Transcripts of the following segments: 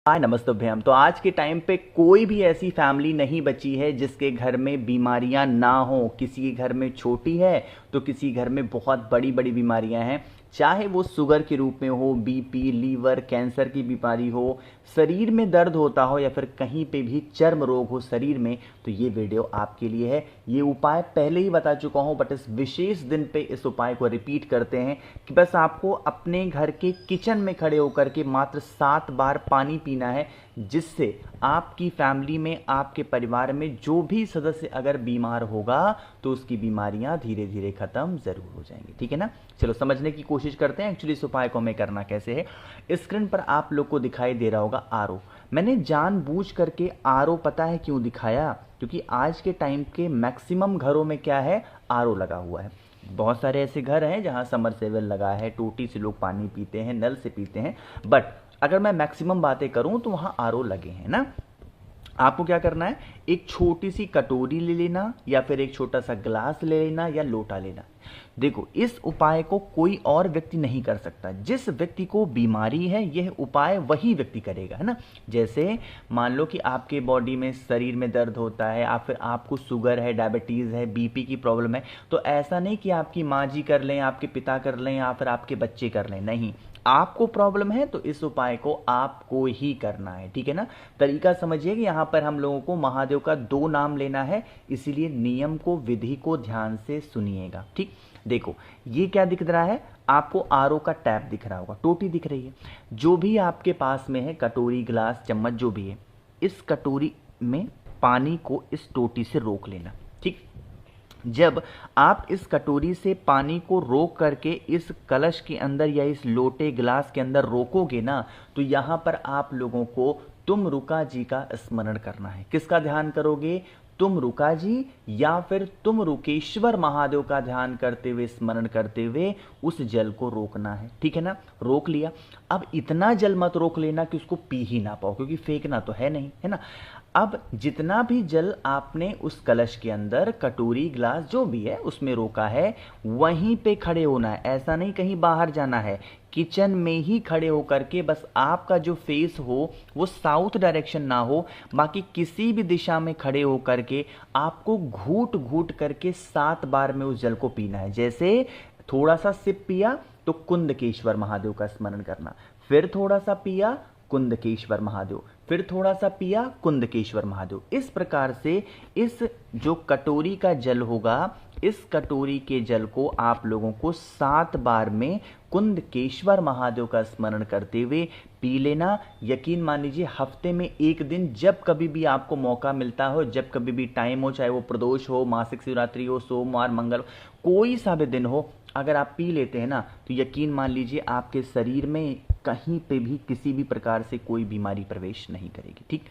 हाय नमस्ते भैया। तो आज के टाइम पे कोई भी ऐसी फैमिली नहीं बची है जिसके घर में बीमारियां ना हो। किसी के घर में छोटी है तो किसी घर में बहुत बड़ी बड़ी बीमारियां हैं, चाहे वो शुगर के रूप में हो, बीपी, लीवर, कैंसर की बीमारी हो, शरीर में दर्द होता हो या फिर कहीं पे भी चर्म रोग हो शरीर में, तो ये वीडियो आपके लिए है। ये उपाय पहले ही बता चुका हूँ, बट इस विशेष दिन पे इस उपाय को रिपीट करते हैं कि बस आपको अपने घर के किचन में खड़े होकर के मात्र 7 बार पानी पीना है, जिससे आपकी फैमिली में, आपके परिवार में जो भी सदस्य अगर बीमार होगा तो उसकी बीमारियां धीरे धीरे खत्म जरूर हो जाएंगी। ठीक है ना। चलो समझने की कोशिश करते हैं एक्चुअली इस उपाय को हमें करना कैसे है। स्क्रीन पर आप लोग को दिखाई दे रहा होगा आरओ। मैंने जानबूझ करके आरओ पता है क्यों दिखाया, क्योंकि आज के टाइम के मैक्सिमम घरों में क्या है, आरओ लगा हुआ है। बहुत सारे ऐसे घर हैं जहां समरसेबल लगा है, टोटी से लोग पानी पीते हैं, नल से पीते हैं, बट अगर मैं मैक्सिमम बातें करूं तो वहां आरओ लगे हैं ना। आपको क्या करना है, एक छोटी सी कटोरी ले लेना या फिर एक छोटा सा ग्लास ले लेना या लोटा लेना। देखो, इस उपाय को कोई और व्यक्ति नहीं कर सकता। जिस व्यक्ति को बीमारी है यह उपाय वही व्यक्ति करेगा, है ना। जैसे मान लो कि आपके बॉडी में, शरीर में दर्द होता है, या फिर आपको शुगर है, डायबिटीज है, बीपी की प्रॉब्लम है, तो ऐसा नहीं कि आपकी माँ जी कर लें, आपके पिता कर लें या फिर आपके बच्चे कर लें, नहीं। आपको प्रॉब्लम है तो इस उपाय को आपको ही करना है। ठीक है ना। तरीका समझिए कि यहां पर हम लोगों को महादेव का 2 नाम लेना है, इसीलिए नियम को, विधि को ध्यान से सुनिएगा। ठीक, देखो ये क्या दिख रहा है आपको, आरओ का टैप दिख रहा होगा, टोटी दिख रही है। जो भी आपके पास में है, कटोरी, ग्लास, चम्मच जो भी है, इस कटोरी में पानी को इस टोटी से रोक लेना। ठीक, जब आप इस कटोरी से पानी को रोक करके इस कलश के अंदर या इस लोटे, ग्लास के अंदर रोकोगे ना, तो यहां पर आप लोगों को तुम रुका जी का स्मरण करना है। किसका ध्यान करोगे, तुम रुका जी या फिर तुम रुकेश्वर महादेव का ध्यान करते हुए, स्मरण करते हुए उस जल को रोकना है। ठीक है ना। रोक लिया। अब इतना जल मत रोक लेना कि उसको पी ही ना पाओ, क्योंकि फेंकना तो है नहीं, है ना। अब जितना भी जल आपने उस कलश के अंदर, कटोरी, ग्लास जो भी है उसमें रोका है, वहीं पे खड़े होना है। ऐसा नहीं कहीं बाहर जाना है, किचन में ही खड़े होकर के बस आपका जो फेस हो वो साउथ डायरेक्शन ना हो, बाकी किसी भी दिशा में खड़े होकर के आपको घूट घूट करके 7 बार में उस जल को पीना है। जैसे थोड़ा सा सिप पिया तो कुंदकेश्वर महादेव का स्मरण करना, फिर थोड़ा सा पिया कुंदकेश्वर महादेव, फिर थोड़ा सा पिया कुंदकेश्वर महादेव। इस प्रकार से इस जो कटोरी का जल होगा, इस कटोरी के जल को आप लोगों को 7 बार में कुंदकेश्वर महादेव का स्मरण करते हुए पी लेना। यकीन मान लीजिए, हफ्ते में 1 दिन, जब कभी भी आपको मौका मिलता हो, जब कभी भी टाइम हो, चाहे वो प्रदोष हो, मासिक शिवरात्रि हो, सोमवार, मंगल, कोई सा भी दिन हो, अगर आप पी लेते हैं ना, तो यकीन मान लीजिए आपके शरीर में कहीं पे भी किसी भी प्रकार से कोई बीमारी प्रवेश नहीं करेगी। ठीक,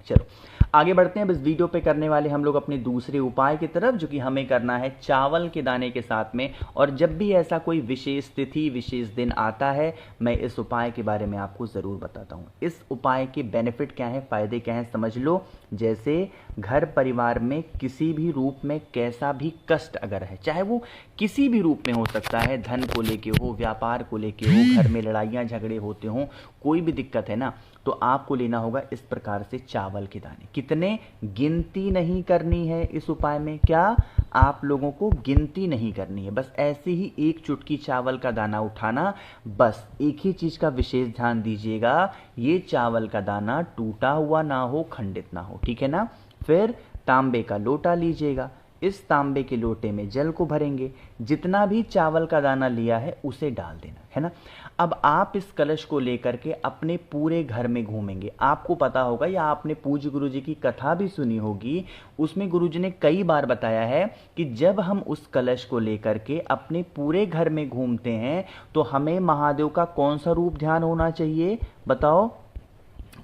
चलो आगे बढ़ते हैं। बस वीडियो पे करने वाले हम लोग अपने दूसरे उपाय की तरफ, जो कि हमें करना है चावल के दाने के साथ में। और जब भी ऐसा कोई विशेष तिथि, विशेष दिन आता है, मैं इस उपाय के बारे में आपको ज़रूर बताता हूँ। इस उपाय के बेनिफिट क्या है, फ़ायदे क्या हैं, समझ लो। जैसे घर परिवार में किसी भी रूप में कैसा भी कष्ट अगर है, चाहे वो किसी भी रूप में हो सकता है, धन को लेके हो, व्यापार को लेके हो, घर में लड़ाइयाँ झगड़े होते हों, कोई भी दिक्कत है ना, तो आपको लेना होगा इस प्रकार से चावल के दाने। कितने, गिनती नहीं करनी है इस उपाय में। क्या, आप लोगों को गिनती नहीं करनी है, बस ऐसे ही एक चुटकी चावल का दाना उठाना। बस एक ही चीज का विशेष ध्यान दीजिएगा, ये चावल का दाना टूटा हुआ ना हो, खंडित ना हो। ठीक है ना। फिर तांबे का लोटा लीजिएगा, इस तांबे के लोटे में जल को भरेंगे, जितना भी चावल का दाना लिया है उसे डाल देना, है ना। अब आप इस कलश को लेकर के अपने पूरे घर में घूमेंगे। आपको पता होगा, या आपने पूज्य गुरु जी की कथा भी सुनी होगी, उसमें गुरु जी ने कई बार बताया है कि जब हम उस कलश को लेकर के अपने पूरे घर में घूमते हैं तो हमें महादेव का कौन सा रूप ध्यान होना चाहिए, बताओ,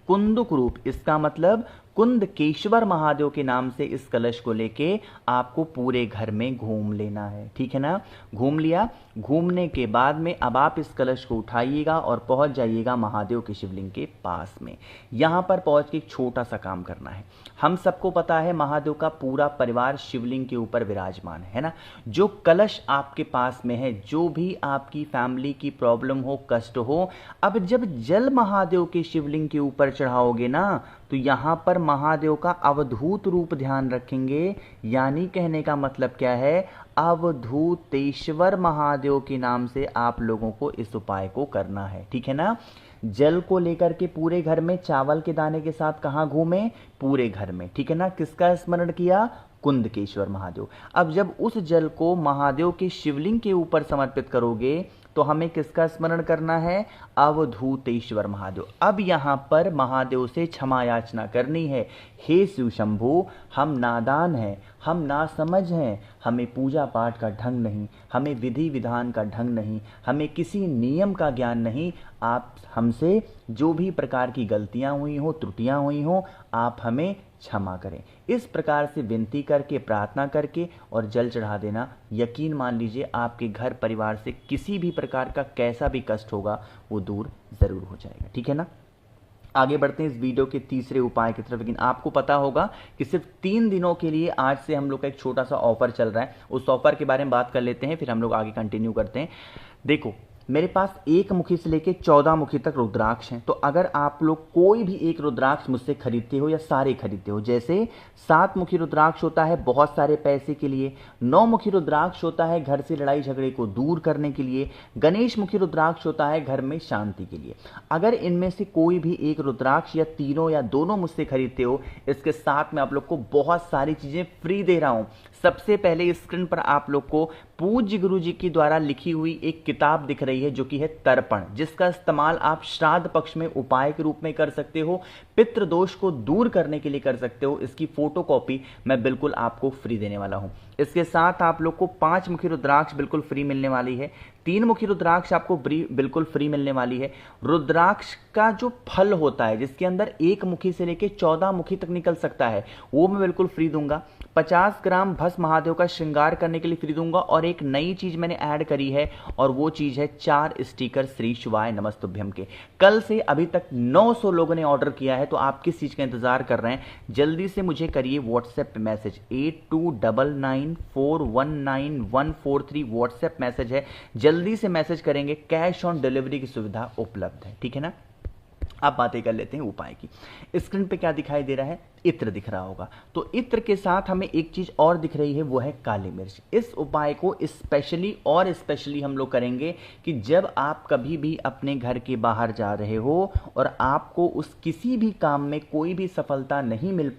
कुंदुक रूप। इसका मतलब कुंदकेश्वर महादेव के नाम से इस कलश को लेके आपको पूरे घर में घूम लेना है, ठीक है ना। घूम लिया, घूमने के बाद में अब आप इस कलश को उठाइएगा और पहुंच जाइएगा महादेव के शिवलिंग के पास में। यहां पर पहुंच के एक छोटा सा काम करना है। हम सबको पता है महादेव का पूरा परिवार शिवलिंग के ऊपर विराजमान है ना। जो कलश आपके पास में है, जो भी आपकी फैमिली की प्रॉब्लम हो, कष्ट हो, अब जब जल महादेव के शिवलिंग के ऊपर चढ़ाओगे ना, तो यहां पर महादेव का अवधूत रूप ध्यान रखेंगे। यानी कहने का मतलब क्या है, अवधूतेश्वर महादेव के नाम से आप लोगों को इस उपाय को करना है, ठीक है ना। जल को लेकर के पूरे घर में चावल के दाने के साथ कहां घूमे, पूरे घर में, ठीक है ना। किसका स्मरण किया, कुंदकेश्वर महादेव। अब जब उस जल को महादेव के शिवलिंग के ऊपर समर्पित करोगे तो हमें किसका स्मरण करना है, अवधूतेश्वर महादेव। अब यहां पर महादेव से क्षमा याचना करनी है। हे शिव शंभु, हम नादान हैं, हम नासमझ हैं, हमें पूजा पाठ का ढंग नहीं, हमें विधि विधान का ढंग नहीं, हमें किसी नियम का ज्ञान नहीं। आप हमसे जो भी प्रकार की गलतियां हुई हो, त्रुटियां हुई हो, आप हमें क्षमा करें। इस प्रकार से विनती करके, प्रार्थना करके और जल चढ़ा देना। यकीन मान लीजिए आपके घर परिवार से किसी भी प्रकार का कैसा भी कष्ट होगा वो दूर जरूर हो जाएगा, ठीक है ना। आगे बढ़ते हैं इस वीडियो के तीसरे उपाय की तरफ। लेकिन आपको पता होगा कि सिर्फ 3 दिनों के लिए आज से हम लोग का एक छोटा सा ऑफर चल रहा है। उस ऑफर के बारे में बात कर लेते हैं, फिर हम लोग आगे कंटिन्यू करते हैं। देखो, मेरे पास 1 मुखी से लेके 14 मुखी तक रुद्राक्ष हैं। तो अगर आप लोग कोई भी एक रुद्राक्ष मुझसे खरीदते हो या सारे खरीदते हो, जैसे 7 मुखी रुद्राक्ष होता है बहुत सारे पैसे के लिए, 9 मुखी रुद्राक्ष होता है घर से लड़ाई झगड़े को दूर करने के लिए, गणेश मुखी रुद्राक्ष होता है घर में शांति के लिए। अगर इनमें से कोई भी एक रुद्राक्ष या तीनों या दोनों मुझसे खरीदते हो, इसके साथ में आप लोग को बहुत सारी चीजें फ्री दे रहा हूं। सबसे पहले स्क्रीन पर आप लोग को पूज्य गुरु जी की द्वारा लिखी हुई एक किताब दिख रही है जो कि है तर्पण, जिसका इस्तेमाल आप श्राद्ध पक्ष में उपाय के रूप में कर सकते हो, पितृ दोष को दूर करने के लिए कर सकते हो। इसकी फोटो कॉपी मैं बिल्कुल आपको फ्री देने वाला हूं। इसके साथ आप लोग को 5 मुखी रुद्राक्ष बिल्कुल फ्री मिलने वाली है, 3 मुखी रुद्राक्ष आपको बिल्कुल फ्री मिलने वाली है। रुद्राक्ष का जो फल होता है, जिसके अंदर 1 मुखी से लेकर 14 मुखी तक निकल सकता है, वो मैं बिल्कुल फ्री दूंगा। 50 ग्राम भस्म महादेव का श्रृंगार करने के लिए फ्री दूंगा। और एक नई चीज मैंने ऐड करी है, और वो चीज है 4 स्टिकर श्री शिवाय नमस्तुभ्यम के। कल से अभी तक 900 लोगों ने ऑर्डर किया है, तो आप किस चीज का इंतजार कर रहे हैं, जल्दी से मुझे करिए व्हाट्सएप पे मैसेज। 8299419143 व्हाट्सएप मैसेज है, जल्दी से मैसेज करेंगे। कैश ऑन डिलीवरी की सुविधा उपलब्ध है, ठीक है ना। अब बातें कर लेते हैं उपाय की। स्क्रीन पे क्या दिखाई दे रहा है, इत्र दिख रहा होगा। तो इत्र के साथ हमें एक चीज और दिख रही है, वो है काली मिर्च। इस उपाय को स्पेशली हम लोग करेंगे कि जब आप कभी भी अपने घर के बाहर जा रहे हो और आपको उस किसी भी काम में कोई भी सफलता नहीं मिल